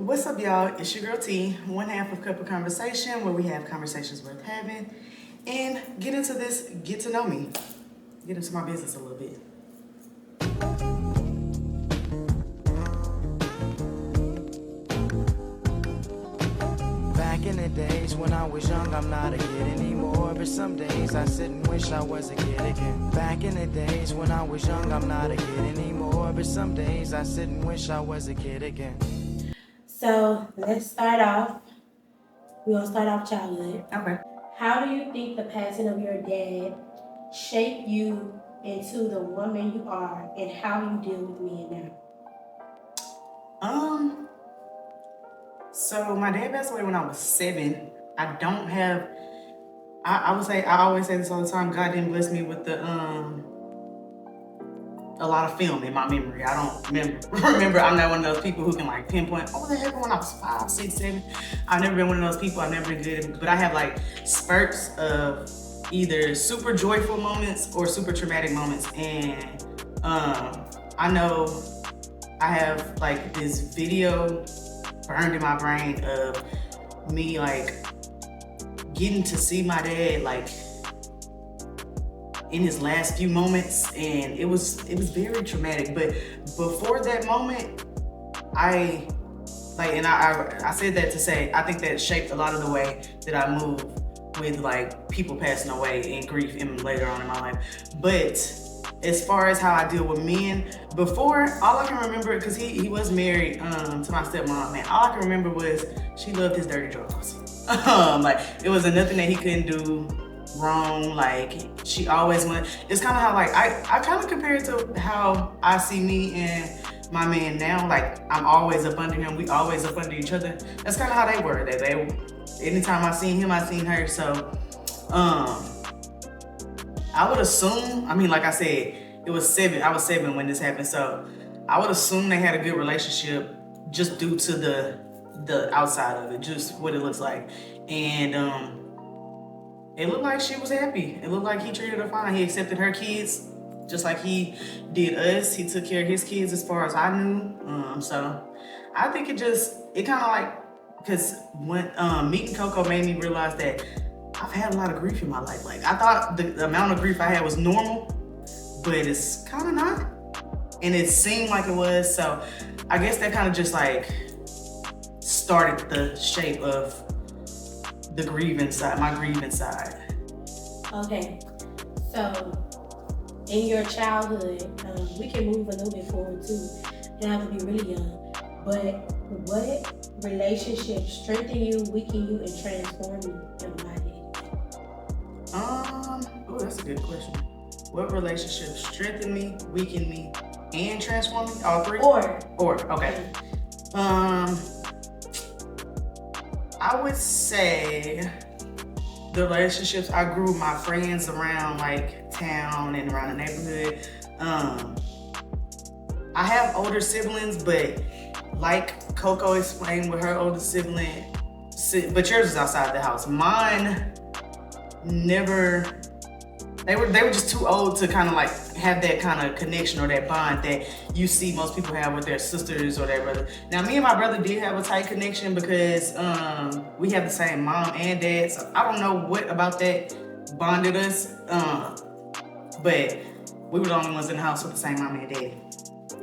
What's up, y'all? It's your girl T, one half of Cup of Conversation, where we have conversations worth having and get into this, get to know me, get into my business a little bit. Back in the days when I was young, I'm not a kid anymore. But some days I sit and wish I was a kid again. Back in the days when I was young, I'm not a kid anymore. But some days I sit and wish I was a kid again. So let's start off. We're gonna start off childhood. Okay. How do you think the passing of your dad shaped you into the woman you are, and how you deal with men now? So my dad passed away when I was 7. I don't have, I would say, I always say this all the time, God didn't bless me with the, a lot of film in my memory. I don't remember. I'm not one of those people who can like pinpoint, oh, that happened when I was 5, 6, 7. I've never been one of those people. I've never been good, but I have like spurts of either super joyful moments or super traumatic moments. And I know I have like this video burned in my brain of me like getting to see my dad like in his last few moments, and it was very traumatic. But before that moment, I said that to say I think that shaped a lot of the way that I move with like people passing away and grief and later on in my life. But as far as how I deal with men, before, all I can remember, because he was married to my stepmom, man, all I can remember was she loved his dirty drawers. Like it wasn't nothing that he couldn't do wrong. Like she always went. It's kind of how like I kind of compare it to how I see me and my man now. Like I'm always up under him. We always up under each other. That's kind of how they were. They anytime I seen him, I seen her. So I would assume, I mean, like I said, it was 7. I was 7 when this happened. So I would assume they had a good relationship just due to the outside of it, just what it looks like. And it looked like she was happy. It looked like he treated her fine. He accepted her kids just like he did us. He took care of his kids as far as I knew. So I think it kind of like, because when meeting Coco made me realize that I've had a lot of grief in my life. Like I thought the amount of grief I had was normal, but it's kind of not. And it seemed like it was. So I guess that kind of just like started the shape of the grieving side, my grieving side. Okay, so in your childhood, we can move a little bit forward too. You don't have to be really young, but what relationship strengthen you, weaken you, and transform you in life? Oh, that's a good question. What relationship strengthened me, weakened me, and transformed me? All three? Or, okay. I would say the relationships I grew with my friends around like town and around the neighborhood. I have older siblings, but like Coco explained with her older sibling, but yours is outside the house. Mine never, they were just too old to kind of like have that kind of connection or that bond that you see most people have with their sisters or their brother. Now me and my brother did have a tight connection because we have the same mom and dad, so I don't know what about that bonded us, but we were the only ones in the house with the same mom and dad.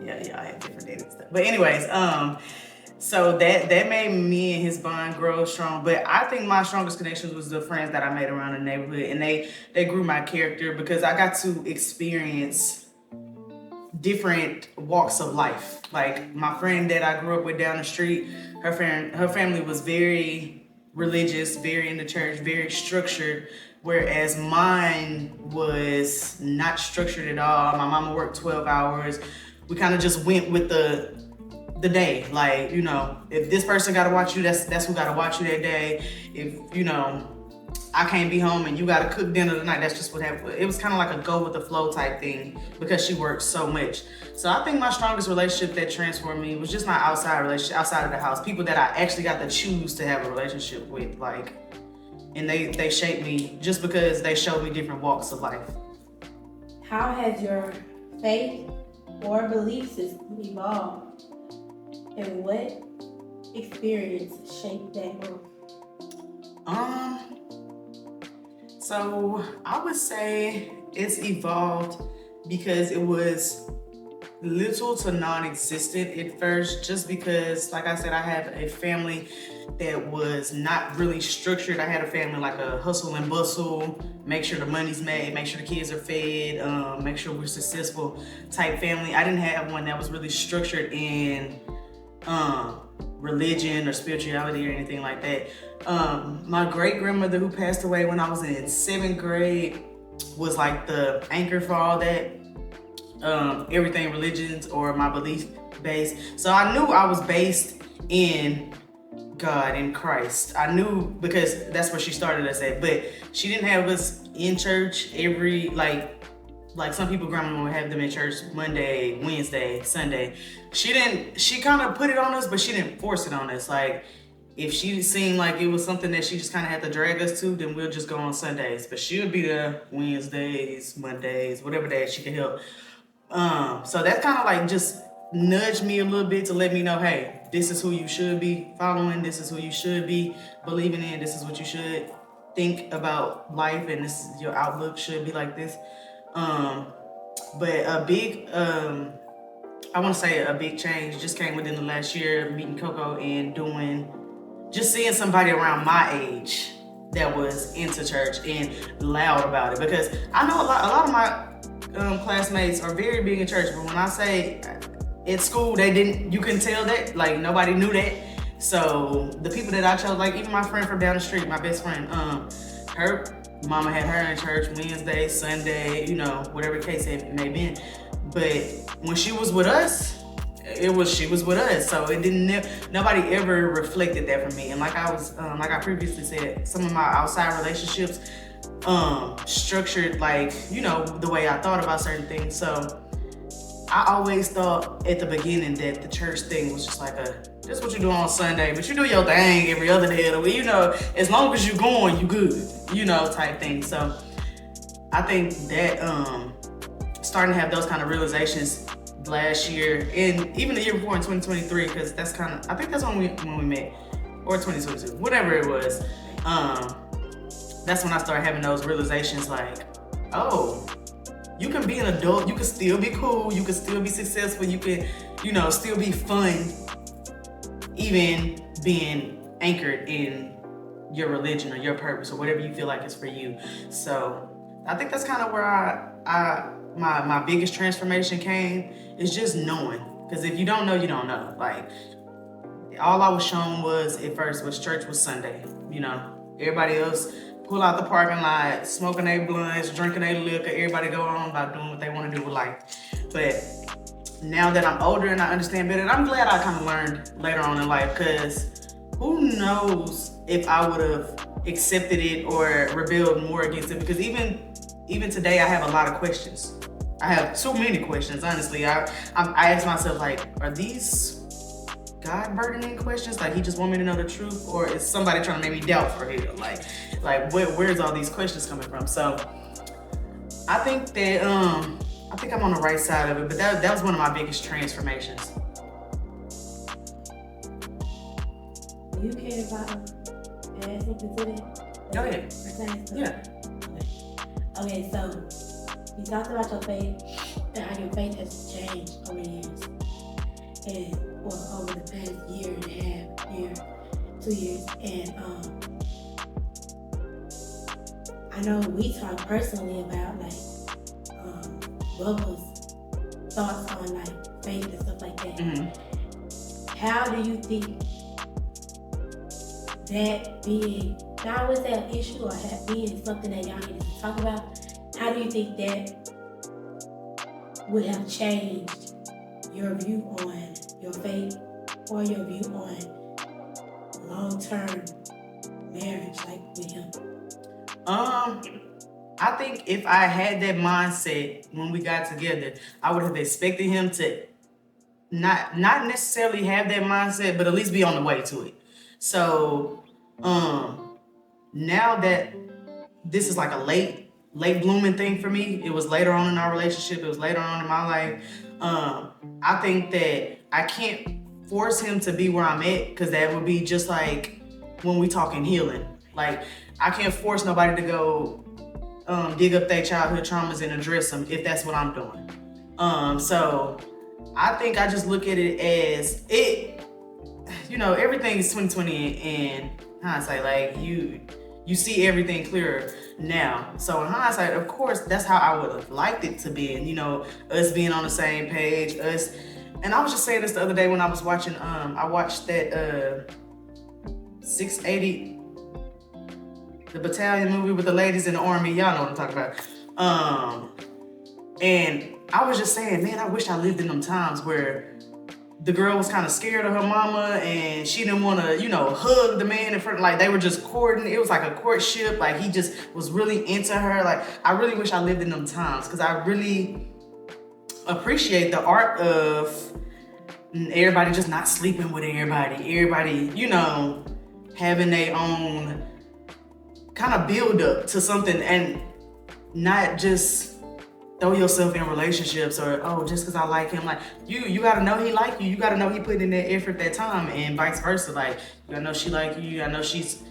Yeah, I had different dads and stuff. But anyways, so that made me and his bond grow strong. But I think my strongest connections was the friends that I made around the neighborhood, and they grew my character because I got to experience different walks of life. Like my friend that I grew up with down the street, her family was very religious, very in the church, very structured, whereas mine was not structured at all. My mama worked 12 hours. We kind of just went with the day. Like, you know, if this person gotta watch you, that's who gotta watch you that day. If, you know, I can't be home and you gotta cook dinner tonight, that's just what happened. It was kind of like a go with the flow type thing because she worked so much. So I think my strongest relationship that transformed me was just my outside relationship, outside of the house. People that I actually got to choose to have a relationship with, like, and they shaped me just because they showed me different walks of life. How has your faith or belief system evolved? And what experience shaped that growth? So I would say it's evolved because it was little to non-existent at first, just because, like I said, I have a family that was not really structured. I had a family like a hustle and bustle, make sure the money's made, make sure the kids are fed, make sure we're successful type family. I didn't have one that was really structured in religion or spirituality or anything like that. My great grandmother, who passed away when I was in 7th grade, was like the anchor for all that. Everything religions or my belief base. So I knew I was based in God, in Christ. I knew because that's where she started us at. But she didn't have us in church every like some people grandma would have them in church Monday, Wednesday, Sunday. She kind of put it on us, but she didn't force it on us. Like if she seemed like it was something that she just kind of had to drag us to, then we'll just go on Sundays. But she'll be there Wednesdays, Mondays, whatever day she could help. So that kind of like just nudged me a little bit to let me know, hey, this is who you should be following. This is who you should be believing in. This is what you should think about life, and this is your outlook should be like this. But a big, I want to say a big change just came within the last year, meeting Coco and just seeing somebody around my age that was into church and loud about it. Because I know a lot of my classmates are very big in church, but when I say at school you couldn't tell that, like nobody knew that. So the people that I chose, like even my friend from down the street, my best friend, her mama had her in church Wednesday, Sunday, whatever case it may be. But when she was with us, she was with us. So it nobody ever reflected that from me. And like I previously said, some of my outside relationships structured like, the way I thought about certain things. So I always thought at the beginning that the church thing was just like this what you do on Sunday, but you do your thing every other day of the week, as long as you're going, you good, type thing. So I think that starting to have those kind of realizations last year and even the year before in 2023, because I think that's when we met, or 2022, whatever it was. That's when I started having those realizations like, oh, you can be an adult, you can still be cool, you can still be successful, you can, still be fun, even being anchored in your religion or your purpose or whatever you feel like is for you. So I think that's kind of where my biggest transformation came, is just knowing. Because if you don't know, you don't know. Like, all I was shown at first was church was Sunday. Everybody else pull out the parking lot, smoking their blunts, drinking their liquor. Everybody go on about doing what they want to do with life. But now that I'm older and I understand better, and I'm glad I kind of learned later on in life, because who knows if I would have accepted it or rebelled more against it. Because even today, I have a lot of questions. I have so many questions, honestly. I ask myself, like, are these God burdening questions? Like, he just want me to know the truth? Or is somebody trying to make me doubt for real? Like where's all these questions coming from? So I think that I think I'm on the right side of it, but that was one of my biggest transformations. Do you care if I add something to that? Go ahead. Yeah. Okay, so you talked about your faith and how your faith has changed over the years. And over the past year and a half, 2 years. And I know we talk personally about Bubba's thoughts on faith and stuff like that. Mm-hmm. How do you think that being, now I would say an issue or being something that y'all need to talk about, how do you think that would have changed your view on your faith or your view on long-term marriage with him? I think if I had that mindset when we got together, I would have expected him to not necessarily have that mindset, but at least be on the way to it. So now that this is like a late blooming thing for me, it was later on in our relationship, it was later on in my life. I think that I can't force him to be where I'm at, because that would be just like when we talking healing. Like, I can't force nobody to go dig up their childhood traumas and address them if that's what I'm doing. So I think I just look at it as everything is 2020 in hindsight. Like, you see everything clearer now. So in hindsight, of course, that's how I would have liked it to be. And, us being on the same page, and I was just saying this the other day when I was watching, I watched that 680, the battalion movie with the ladies in the army. Y'all know what I'm talking about. And I was just saying, man, I wish I lived in them times where the girl was kind of scared of her mama and she didn't want to, hug the man in front. Like, they were just courting. It was like a courtship. Like, he just was really into her. Like, I really wish I lived in them times, because I really appreciate the art of everybody just not sleeping with everybody. Everybody, having their own kind of build up to something, and not just throw yourself in relationships or, just because I like him. Like, you got to know he like you. You got to know he put in that effort, that time, and vice versa. Like, you got to know she like you. I know she's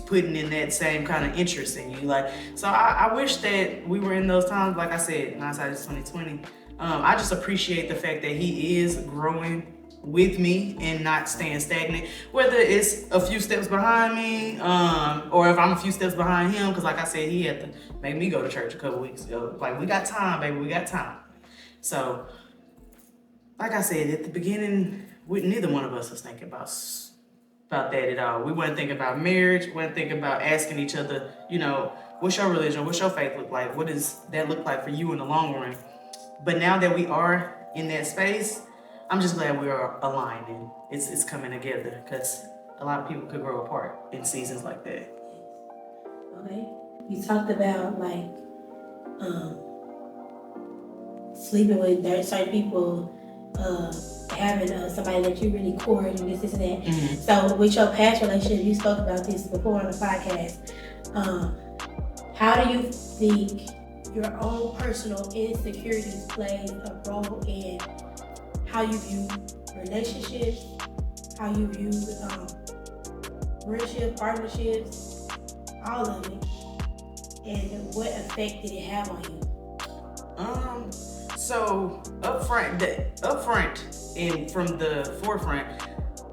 putting in that same kind of interest in you. Like, so I wish that we were in those times. Like I said, hindsight is 2020. I just appreciate the fact that he is growing with me and not staying stagnant, whether it's a few steps behind me, or if I'm a few steps behind him, because like I said, he had to make me go to church a couple weeks ago. Like, we got time, baby, we got time. So, like I said, at the beginning, neither one of us was thinking about that at all. We weren't thinking about marriage, we weren't thinking about asking each other, what's your religion, what's your faith look like, what does that look like for you in the long run? But now that we are in that space, I'm just glad we are aligned and it's coming together, because a lot of people could grow apart in seasons like that. Okay. You talked about like sleeping with certain people, having somebody that you really court and this and that. Mm-hmm. So with your past relationship, you spoke about this before on the podcast. How do you think your own personal insecurities play a role in how you view relationships, how you view friendship, partnerships, all of it, and what effect did it have on you? So up front and from the forefront,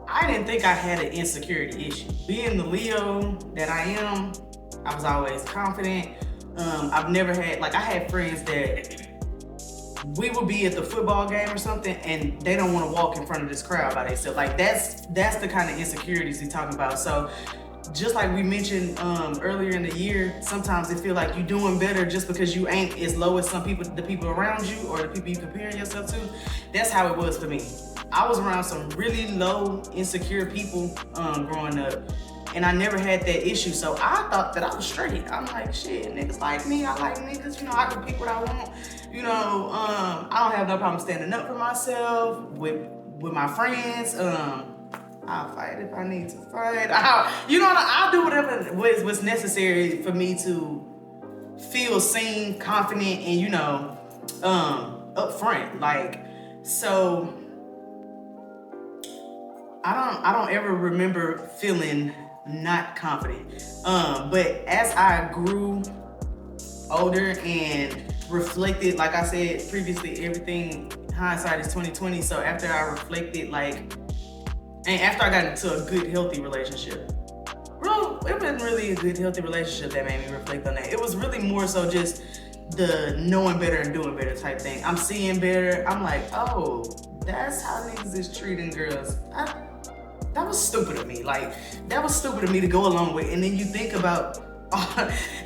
I didn't think I had an insecurity issue. Being the Leo that I am, I was always confident. I've never had, I had friends that we would be at the football game or something and they don't want to walk in front of this crowd by themselves. Like, that's the kind of insecurities he's talking about. So just like we mentioned earlier in the year, sometimes it feel like you're doing better just because you ain't as low as the people around you or the people you comparing yourself to. That's how it was for me. I was around some really low, insecure people growing up, and I never had that issue. So I thought that I was straight. I'm like, shit, niggas like me, I like niggas, I can pick what I want. I don't have no problem standing up for myself with my friends. I'll fight if I need to fight. I'll do whatever was necessary for me to feel seen, confident, and up front. So I don't ever remember feeling not confident. But as I grew older and reflected, like I said previously, everything, hindsight is 2020. So after I reflected, and after I got into a good, healthy relationship, bro, it wasn't really a good, healthy relationship that made me reflect on that. It was really more so just the knowing better and doing better type thing. I'm seeing better. I'm like, oh, that's how niggas is treating girls. That was stupid of me. That was stupid of me to go along with. And then you think about,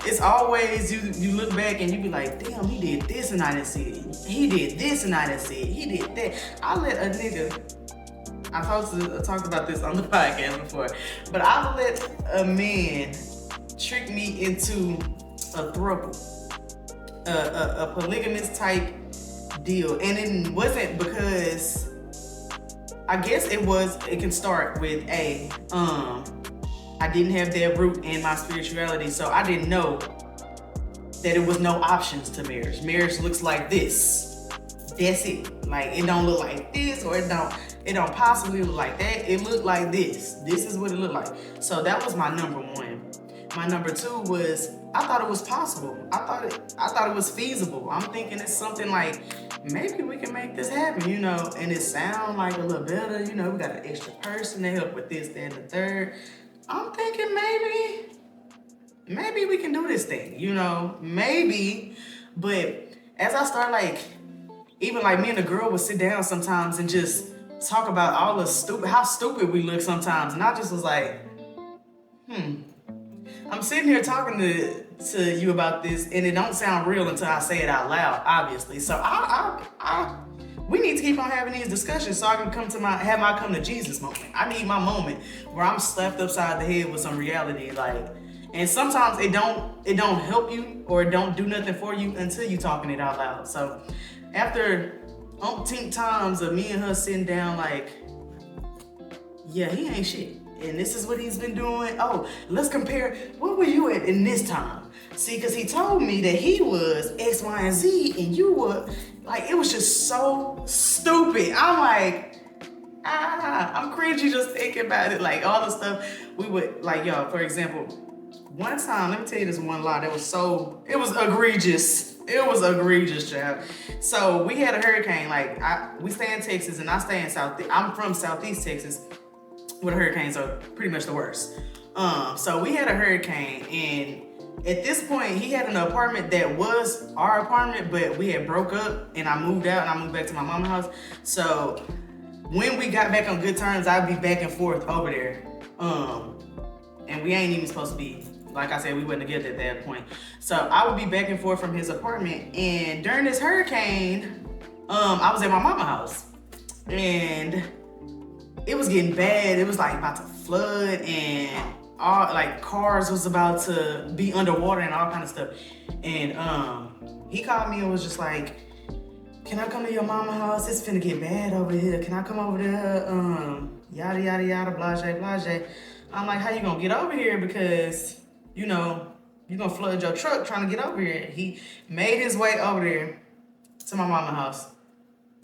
it's always, you look back and you be like, damn, he did this and I didn't see it. He did this and I didn't see it. He did that. I let a nigga, I talked about this on the podcast before, but I let a man trick me into a throuple, a polygamous type deal. And it wasn't because, I guess it can start with I didn't have that root in my spirituality, so I didn't know that it was no options to marriage. Marriage looks like this. That's it. It don't look like this, or it It don't possibly look like that. It looked like this. This is what it looked like. So that was my number one. My number two was, I thought it was possible. I thought it was feasible. I'm thinking it's something like, maybe we can make this happen, you know, and it sound like a little better, you know, we got an extra person to help with this, that, and the third. I'm thinking maybe we can do this thing, you know, maybe. But as I start like, even like me and the girl would sit down sometimes and just talk about all the how stupid we look sometimes. And I just was like, I'm sitting here talking to you about this, and it don't sound real until I say it out loud, obviously. So we need to keep on having these discussions so I can have my come to Jesus moment. I need my moment where I'm slapped upside the head with some reality, like. And sometimes it don't help you or it don't do nothing for you until you talking it out loud. So after umpteen times of me and her sitting down, like, yeah, he ain't shit. And this is what he's been doing. Oh, let's compare. What were you at in this time? See, because he told me that he was X, Y, and Z, and you were, like, it was just so stupid. I'm like, I'm cringy just thinking about it. Like, all the stuff we would, like, y'all, for example, one time, let me tell you this one lie that was it was egregious. It was egregious, child. So we had a hurricane. Like, we stay in Texas, and I stay in I'm from Southeast Texas, where the hurricanes are pretty much the worst. So we had a hurricane, and at this point, he had an apartment that was our apartment, but we had broke up, and I moved out, and I moved back to my mama's house. So when we got back on good terms, I'd be back and forth over there. And we ain't even supposed to be, like I said, we wasn't together at that point. So I would be back and forth from his apartment, and during this hurricane, I was at my mama's house, and it was getting bad. It was like about to flood, and all like cars was about to be underwater and all kind of stuff. And he called me and was just like, can I come to your mama's house? It's finna get bad over here. Can I come over there? Yada, yada, yada, blase, blase. I'm like, how you gonna get over here? Because, you know, you're gonna flood your truck trying to get over here. He made his way over there to my mama's house.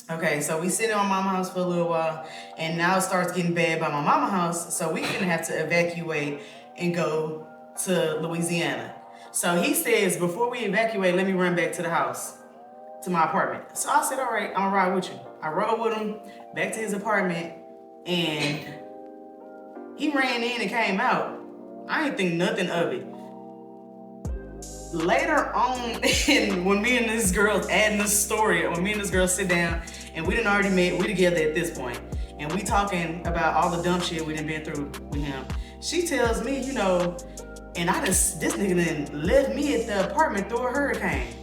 Okay, so we sit in my mama's house for a little while, and now it starts getting bad by my mama's house, so we gonna have to evacuate and go to Louisiana. So he says, before we evacuate, let me run back to the house, to my apartment. So I said, all right, I'm gonna ride with you. I rode with him back to his apartment, and he ran in and came out. I didn't think nothing of it. Later on, when me and this girl adding this story, when me and this girl sit down, and we done already met, we together at this point, and we talking about all the dumb shit we done been through with him. She tells me, you know, and this nigga done left me at the apartment through a hurricane.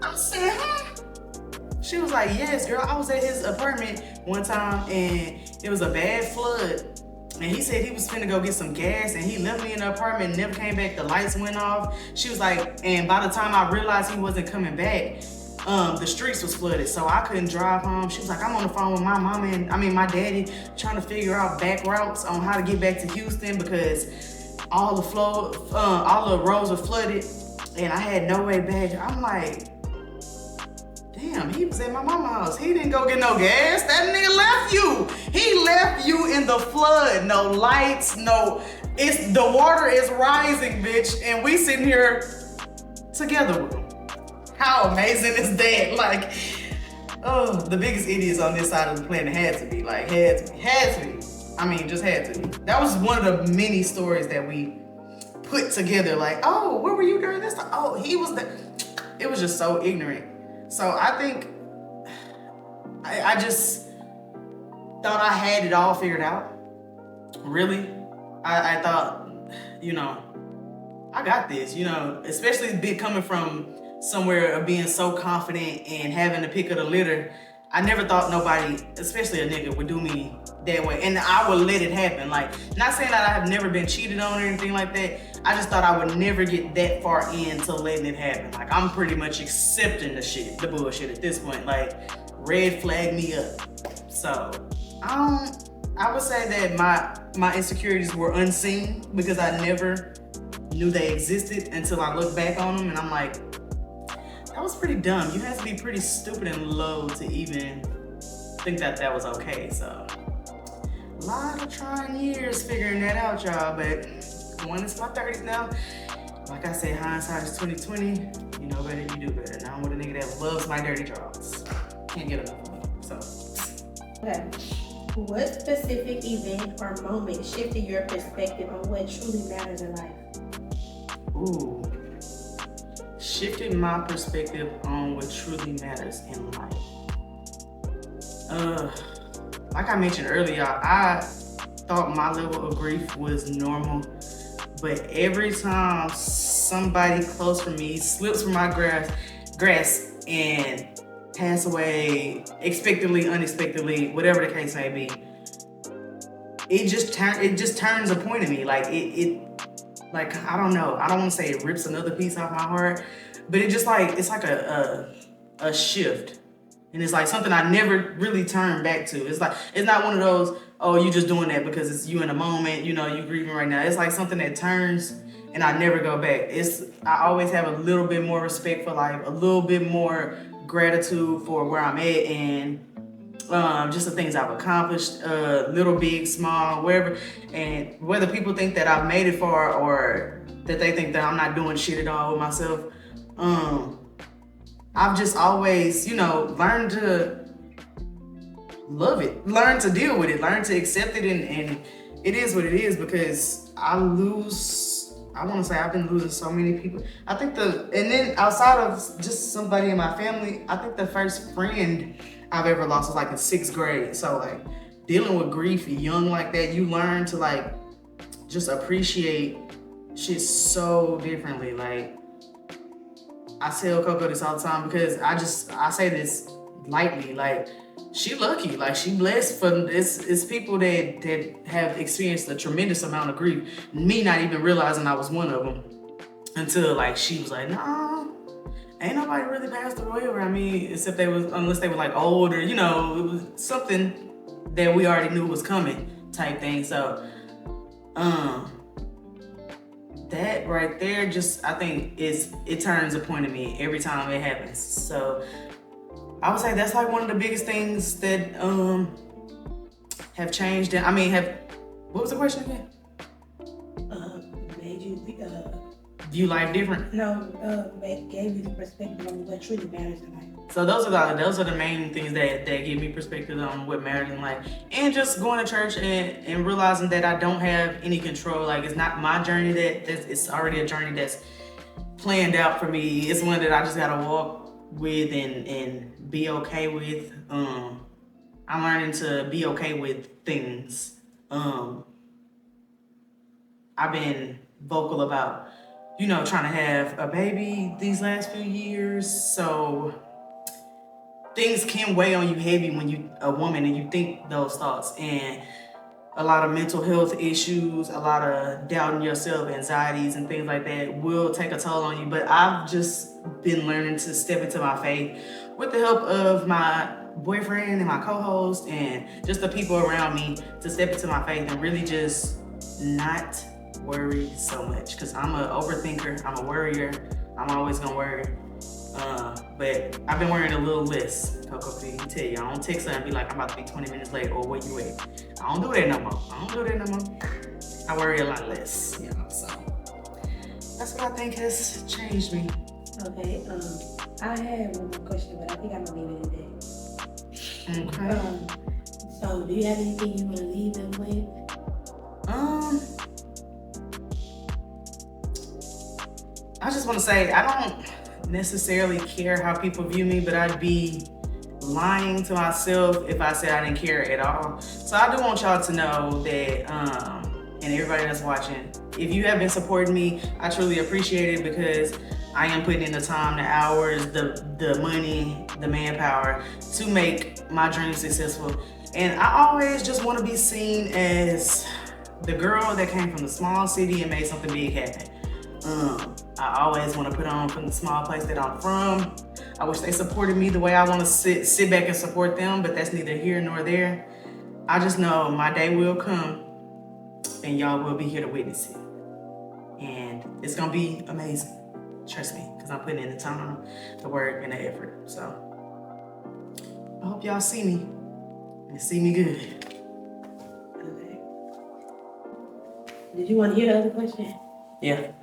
I said, huh? She was like, yes, girl, I was at his apartment one time, and it was a bad flood. And he said he was finna go get some gas, and he left me in the apartment and never came back. The lights went off. She was like, and by the time I realized he wasn't coming back, the streets was flooded, so I couldn't drive home. She was like, I'm on the phone with my mama my daddy, trying to figure out back routes on how to get back to Houston because all the roads were flooded, and I had no way back. I'm like, damn, he was at my mama's house. He didn't go get no gas. That nigga left you. He left you in the flood. No lights, the water is rising, bitch. And we sitting here together with him. How amazing is that? Like, oh, the biggest idiots on this side of the planet had to be. I mean, just had to be. That was one of the many stories that we put together. Like, oh, where were you during this time? Oh, he was there. It was just so ignorant. So I think I just thought I had it all figured out. Really, I thought, you know, I got this, you know, especially coming from somewhere of being so confident and having the pick of the litter. I never thought nobody, especially a nigga, would do me that way. And I would let it happen. Like, not saying that I have never been cheated on or anything like that. I just thought I would never get that far into letting it happen. Like, I'm pretty much accepting the bullshit at this point. Like, red flag me up. So, I would say that my insecurities were unseen because I never knew they existed until I look back on them, and I'm like, that was pretty dumb. You have to be pretty stupid and low to even think that that was okay. So a lot of trying years figuring that out, y'all. But going into my 30s now, like I said, hindsight is 2020. You know better, you do better. Now I'm with a nigga that loves my dirty drawers. Can't get enough of me. So. Okay. What specific event or moment shifted your perspective on what truly matters in life? Ooh. Shifted my perspective on what truly matters in life. Like I mentioned earlier, I thought my level of grief was normal, but every time somebody close from me slips from my grasp and pass away expectedly, unexpectedly, whatever the case may be, it just turns a point in me. Like it like, I don't know, I don't want to say it rips another piece off my heart, but it just like, it's like a shift. And it's like something I never really turn back to. It's like, it's not one of those, oh, you just doing that because it's you in a moment, you know, you grieving right now. It's like something that turns and I never go back. I always have a little bit more respect for life, a little bit more gratitude for where I'm at, and just the things I've accomplished, little, big, small, wherever. And whether people think that I've made it far or that they think that I'm not doing shit at all with myself, I've just always, you know, learned to love it, learn to deal with it, learn to accept it, and it is what it is, because I want to say I've been losing so many people. I think and then outside of just somebody in my family, I think the first friend I've ever lost was like in 6th grade. So like dealing with grief young like that, you learn to like just appreciate shit so differently. Like I tell Coco this all the time because I say this lightly, like she lucky, like she blessed for it's people that have experienced a tremendous amount of grief. Me not even realizing I was one of them until like she was like, no, ain't nobody really passed away around me except unless they were like old or, you know, it was something that we already knew was coming type thing. So that right there, just I think it turns a point in me every time it happens. So I would say that's like one of the biggest things that have changed. What was the question again? Made you view life different? No, gave you the perspective on what truly matters in life. So those are the main things that give me perspective on what matters in life. And just going to church and realizing that I don't have any control. Like it's not my journey it's already a journey that's planned out for me. It's one that I just gotta walk with and be okay with. I'm learning to be okay with things. I've been vocal about, you know, trying to have a baby these last few years. So things can weigh on you heavy when you a woman and you think those thoughts, and a lot of mental health issues, a lot of doubting yourself, anxieties and things like that will take a toll on you. But I've just been learning to step into my faith with the help of my boyfriend and my co-host and just the people around me, to step into my faith and really just not worry so much. Because I'm an overthinker, I'm a worrier, I'm always gonna worry. But I've been worrying a little less. Coco can tell you, I don't text her and be like, I'm about to be 20 minutes late, or where you at? I don't do that no more. I worry a lot less, you know, so that's what I think has changed me. Okay, I had one more question, but I think I'm gonna leave it at that. Okay. So do you have anything you wanna leave them with? I just wanna say, I don't necessarily care how people view me, but I'd be lying to myself if I said I didn't care at all. So I do want y'all to know that, and everybody that's watching, if you have been supporting me, I truly appreciate it, because I am putting in the time, the hours, the money, the manpower to make my dream successful. And I always just want to be seen as the girl that came from the small city and made something big happen. I always want to put on from the small place that I'm from. I wish they supported me the way I want to sit back and support them, but that's neither here nor there. I just know my day will come and y'all will be here to witness it. And it's gonna be amazing. Trust me, because I'm putting in the time, the work, and the effort. So I hope y'all see me and see me good. Okay. Did you want to hear the other question? Yeah.